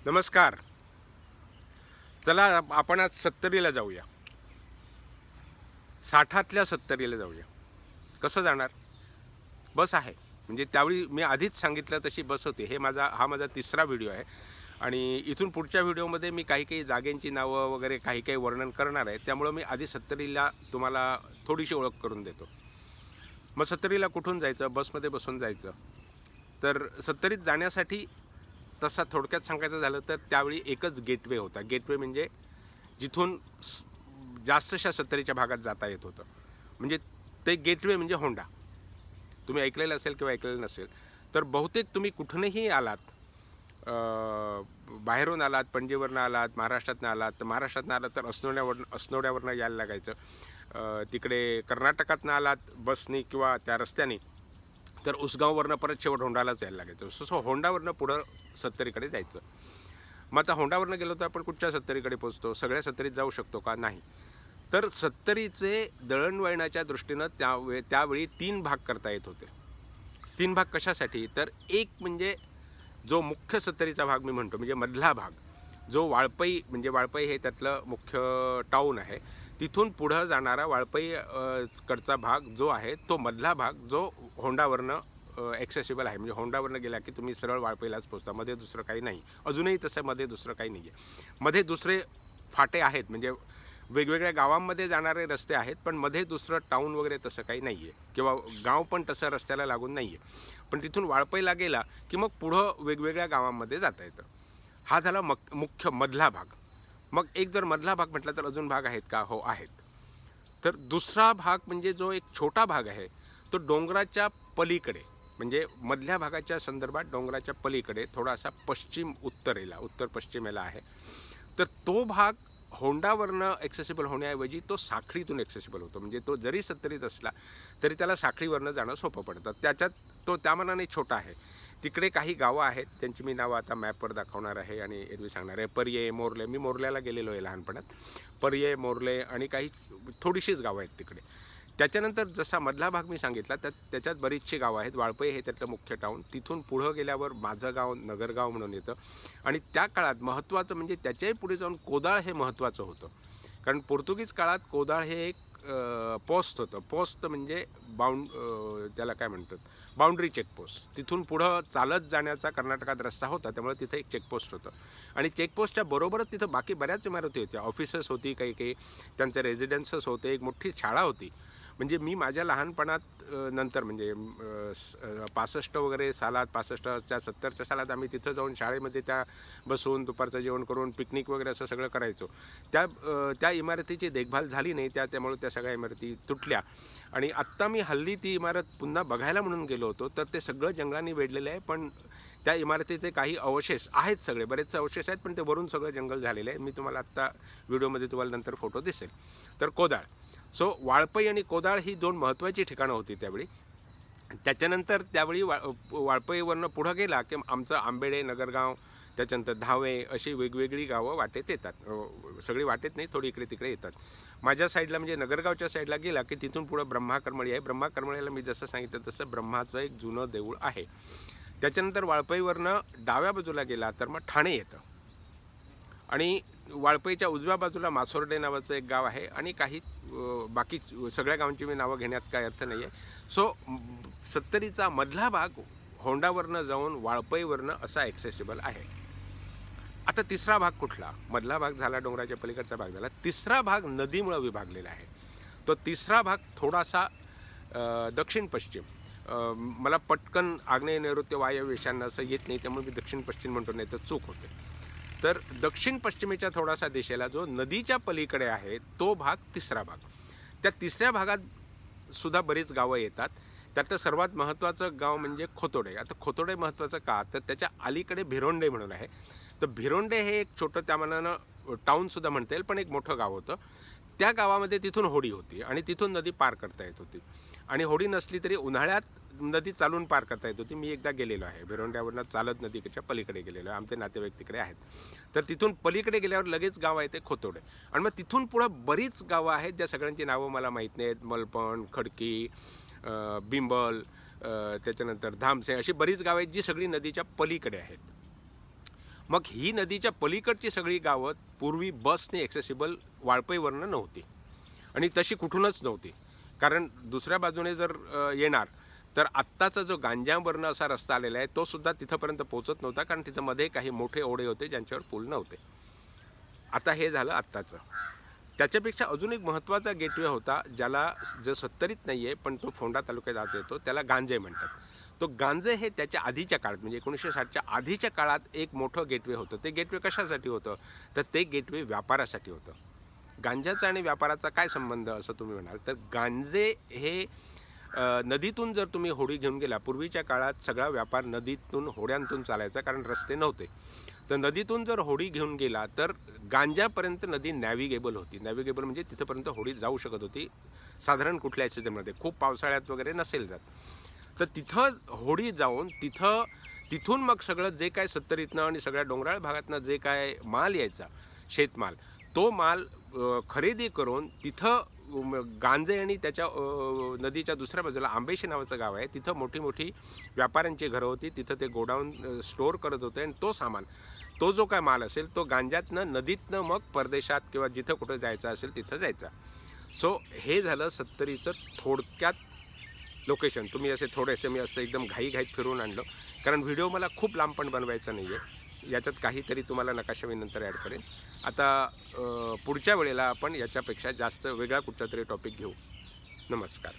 नमस्कार. चला आपण आज 70ला जाऊया. 60तल्या 70ला जाऊया. कसं जाणार? बस आहे. म्हणजे त्यावेळी मी आधीच सांगितलं तशी बस होती. हा माझा तिसरा व्हिडिओ आहे आणि इथून पुढच्या व्हिडिओमध्ये मी काही जागेंची नावं वगैरे काही वर्णन करणार आहे. त्यामुळं मी आधी 70ला तुम्हाला थोडीशी ओळख करून देतो. मग 70ला कुठून जायचं? बसमध्ये बसून जायचं. तर 70त जाण्यासाठी तसा थोडक्यात सांगायचं झालं तर त्यावेळी एकच गेटवे होता. गेटवे म्हणजे जिथून जास्तशा 70च्या भागात जाता येत होतं. म्हणजे ते गेटवे म्हणजे होंडा. तुम्ही ऐकलेलं असेल किंवा ऐकलेलं नसेल तर बहुतेक तुम्ही कुठूनही आलात, बाहेरून आलात, पणजीवरनं आलात, महाराष्ट्रातनं आलात, तर महाराष्ट्रातनं आलात तर असनोड्यावरनं यायला लागायचं. तिकडे कर्नाटकातनं आलात बसनी किंवा त्या रस्त्याने तर उसगाववरनं परत शेवट होंडालाच यायला लागायचं. सो होंडावरनं पुढं 70कडे जायचं. मग आता होंडावरनं गेलो तर आपण कुठच्या 70कडे पोचतो? सगळ्या 70त जाऊ शकतो का? नाही. तर 70चे दळणवळणाच्या दृष्टीनं त्यावेळी 3 भाग करता येत होते. 3 भाग कशासाठी? तर एक म्हणजे जो मुख्य 70चा भाग मी म्हणतो म्हणजे मधला भाग, जो वाळपई म्हणजे वाळपई हे त्यातलं मुख्य टाऊन आहे. तिथून पुढं जाणारा वाळपई कडचा भाग जो आहे तो मधला भाग जो होंडावरनं ॲक्सेसिबल आहे. म्हणजे होंडावरनं गेला की तुम्ही सरळ वाळपईलाच पोचता. मध्ये दुसरं काही नाही. अजूनही तसं मध्ये दुसरं काही नाही आहे. मध्ये दुसरे फाटे आहेत म्हणजे वेगवेगळ्या गावांमध्ये जाणारे रस्ते आहेत, पण मध्ये दुसरं टाऊन वगैरे तसं काही नाही आहे किंवा गाव पण तसं रस्त्याला लागून नाही आहे. पण तिथून वाळपईला गेला की मग पुढं वेगवेगळ्या गावांमध्ये जाता येतं. हा झाला मुख्य मधला भाग. मग एक जर मधला भाग म्हटला तर अजून भाग आहेत का? हो आहेत. तर दुसरा भाग म्हणजे जो एक छोटा भाग आहे तो डोंगराच्या पलीकडे म्हणजे मधल्या भागाच्या संदर्भात डोंगराच्या पलीकडे थोडासा उत्तर पश्चिमेला आहे. तर तो भाग होंडावरनं ॲक्सेसिबल होण्याऐवजी तो साखळीतून ॲक्सेसिबल होतो. म्हणजे तो जरी 70त असला तरी त्याला साखळीवरनं जाणं सोपं पडतं. त्याच्यात तो त्या मानाने छोटा आहे. तिकडे काही गावं आहेत त्यांची मी नावं आता मॅपवर दाखवणार आहे आणि एरवी सांगणार आहे. पर्ये, मोर्ले. मी मोर्ल्याला गेलेलो आहे लहानपणात. पर्ये, मोर्ले आणि काही थोडीशीच गावं आहेत तिकडे. त्याच्यानंतर जसा मधला भाग मी सांगितला त्याच्यात बरीचशी गावं आहेत. वाळपई हे त्यातलं मुख्य टाऊन. तिथून पुढं गेल्यावर माझं गाव नगरगाव म्हणून येतं आणि त्या काळात महत्त्वाचं म्हणजे त्याच्याही पुढे जाऊन कोदाळ हे महत्त्वाचं होतं. कारण पोर्तुगीज काळात कोदाळ हे एक पोस्ट होतं. पोस्ट म्हणजे त्याला काय म्हणतात, बाउंड्री चेकपोस्ट. तिथून पुढं चालत जाण्याचा कर्नाटकात रस्ता होता, त्यामुळे तिथं एक चेकपोस्ट होतं आणि चेकपोस्टच्या बरोबरच तिथं बाकी बऱ्याच इमारती होत्या. ऑफिसेस होती, काही त्यांचे रेजिडेन्सेस होते, एक मोठी शाळा होती. म्हणजे मी माझ्या लहानपणात नंतर म्हणजे 65 वगैरे सालात, 65च्या 70च्या सालात आम्ही तिथं जाऊन शाळेमध्ये त्या बसून दुपारचं जेवण करून पिकनिक वगैरे असं सगळं करायचो. त्या इमारतीची देखभाल झाली नाही, त्यामुळे त्या सगळ्या इमारती तुटल्या आणि आत्ता मी हल्ली ती इमारत पुन्हा बघायला म्हणून गेलो होतो तर ते सगळं जंगलांनी वेढलेलं आहे. पण त्या इमारतीचे काही अवशेष आहेत, सगळे बरेचसे अवशेष आहेत, पण ते वरून सगळं जंगल झालेलं आहे. मी तुम्हाला आत्ता व्हिडिओमध्ये तुम्हाला नंतर फोटो दिसेल. तर कोदाळ. सो वाळपई आणि कोदाळ ही 2 महत्त्वाची ठिकाणं होती त्यावेळी. त्याच्यानंतर त्यावेळी वाळपईवरनं पुढं गेला की आमचं आंबेडे, नगरगाव, त्याच्यानंतर धावे अशी वेगवेगळी गावं वाटेत येतात. सगळी वाटेत नाही, थोडी इकडे तिकडे येतात. माझ्या साईडला म्हणजे नगरगावच्या साईडला गेला की तिथून पुढं ब्रह्माकरमळी आहे. ब्रह्माकरमळीला मी जसं सांगितलं तसं ब्रह्माचं एक जुनं देऊळ आहे. त्याच्यानंतर वाळपईवरनं डाव्या बाजूला गेला तर मग ठाणे येतं आणि वाळपईच्या उजव्या बाजूला मासोर्डे नावाचं एक गाव आहे आणि काही बाकी सगळ्या गावांची मी नावं घेण्यात काय अर्थ नाही आहे. सो 70चा मधला भाग होंडावरनं जाऊन वाळपईवरनं असा ॲक्सेसिबल आहे. आता तिसरा भाग कुठला? मधला भाग झाला, डोंगराच्या पलीकडचा भाग झाला. तिसरा भाग नदीमुळं विभागलेला आहे. तो तिसरा भाग थोडासा दक्षिण पश्चिम, मला पटकन आग्नेय नैऋत्य वायव्य ईशान्य असं येत नाही, त्यामुळे मी दक्षिण पश्चिम म्हणतो, नाही तर चूक होते. तर दक्षिण पश्चिमेच्या थोडासा दिशेला जो नदीच्या पलीकडे आहे तो भाग तिसरा भाग. त्या तिसऱ्या भागात सुद्धा बरीच गावं येतात. त्यातलं सर्वात महत्त्वाचं गाव म्हणजे खोतोडे. आता खोतोडे महत्त्वाचं का? तर त्याच्या अलीकडे भिरोंडे म्हणून आहे. तर भिरोंडे हे एक छोटं त्या मानानं टाऊनसुद्धा म्हणता येईल, पण एक मोठं गाव होतं. त्या गावामध्ये तिथून होडी होती आणि तिथून नदी पार करता येत होती आणि होडी नसली तरी उन्हाळ्यात नदी चालून पार करता येत होती. मी एकदा गेलेलो आहे भिरोंड्यावरनं चालत नदीच्या पलीकडे गेलेलो आहे. आमचे नातेवाईक तिकडे आहेत. तर तिथून पलीकडे गेल्यावर लगेच गाव आहे ते खोतोडे आणि मग तिथून पुढं बरीच गावं आहेत ज्या सगळ्यांची नावं मला माहीत नाहीत. मलपण, खडकी, बिंबल, त्याच्यानंतर धामसे, अशी बरीच गावं आहेत जी सगळी नदीच्या पलीकडे आहेत. मग ही नदीच्या पलीकडची सगळी गावं पूर्वी बसने ॲक्सेसिबल वाळपईवरनं नव्हती आणि तशी कुठूनच नव्हती. कारण दुसऱ्या बाजूने जर येणार तर आत्ताचा जो गांजावरनं असा रस्ता आलेला आहे तो सुद्धा तिथंपर्यंत पोचत नव्हता, कारण तिथं मध्ये काही मोठे ओढे होते ज्यांच्यावर पूल नव्हते. आता हे झालं आत्ताचं. त्याच्यापेक्षा अजून एक महत्त्वाचा गेटवे होता, ज्याला जो सत्तरीत नाही आहे पण तो फोंडा तालुक्यात आज येतो, त्याला गांजे म्हणतात. तो गांजे हे त्याच्या आधीच्या काळात म्हणजे 1960च्या आधीच्या काळात एक मोठं गेटवे होतं. ते गेटवे कशासाठी होतं तर ते गेटवे व्यापारासाठी होतं. गांजाचा आणि व्यापाराचा काय संबंध असं तुम्ही म्हणाल तर गांजे हे नदीतून जर तुम्ही होडी घेऊन गेला, पूर्वीच्या काळात सगळा व्यापार नदीतून होड्यांतून चालायचा कारण रस्ते नव्हते. तर नदीतून जर होडी घेऊन गेला तर गांजापर्यंत नदी नॅव्हिगेबल होती. नॅव्हिगेबल म्हणजे तिथंपर्यंत होडी जाऊ शकत होती साधारण कुठल्या सीझनमध्ये, खूप पावसाळ्यात वगैरे नसेल जात. तर तिथं होडी जाऊन तिथून मग सगळं जे काय सत्तरीतनं आणि सगळ्या डोंगराळ भागातनं जे काय माल यायचा शेतमाल, तो माल खरेदी करून तिथं गांजे आणि त्याच्या नदीच्या दुसऱ्या बाजूला आंबेशी नावाचं गाव आहे, तिथं मोठी मोठी व्यापाऱ्यांची घरं होती. तिथं ते गोडाऊन स्टोअर करत होते आणि तो सामान, तो जो काय माल असेल तो गांजातनं नदीतनं मग परदेशात किंवा जिथं कुठं जायचं असेल तिथं जायचा. सो हे झालं सत्तरीचं थोडक्यात लोकेशन. तुम्ही थोडेसे मी असं एकदम घाईघाईत फिरून आणलं, कारण व्हिडिओ मला खूप लांब पण बनवायचा नाही आहे. याच्यात काहीतरी तुम्हाला नकाशा मी नंतर ॲड करेन. आता पुढच्या वेळेला आपण याच्यापेक्षा जास्त वेगळा कुठचा तरी टॉपिक घेऊ. नमस्कार.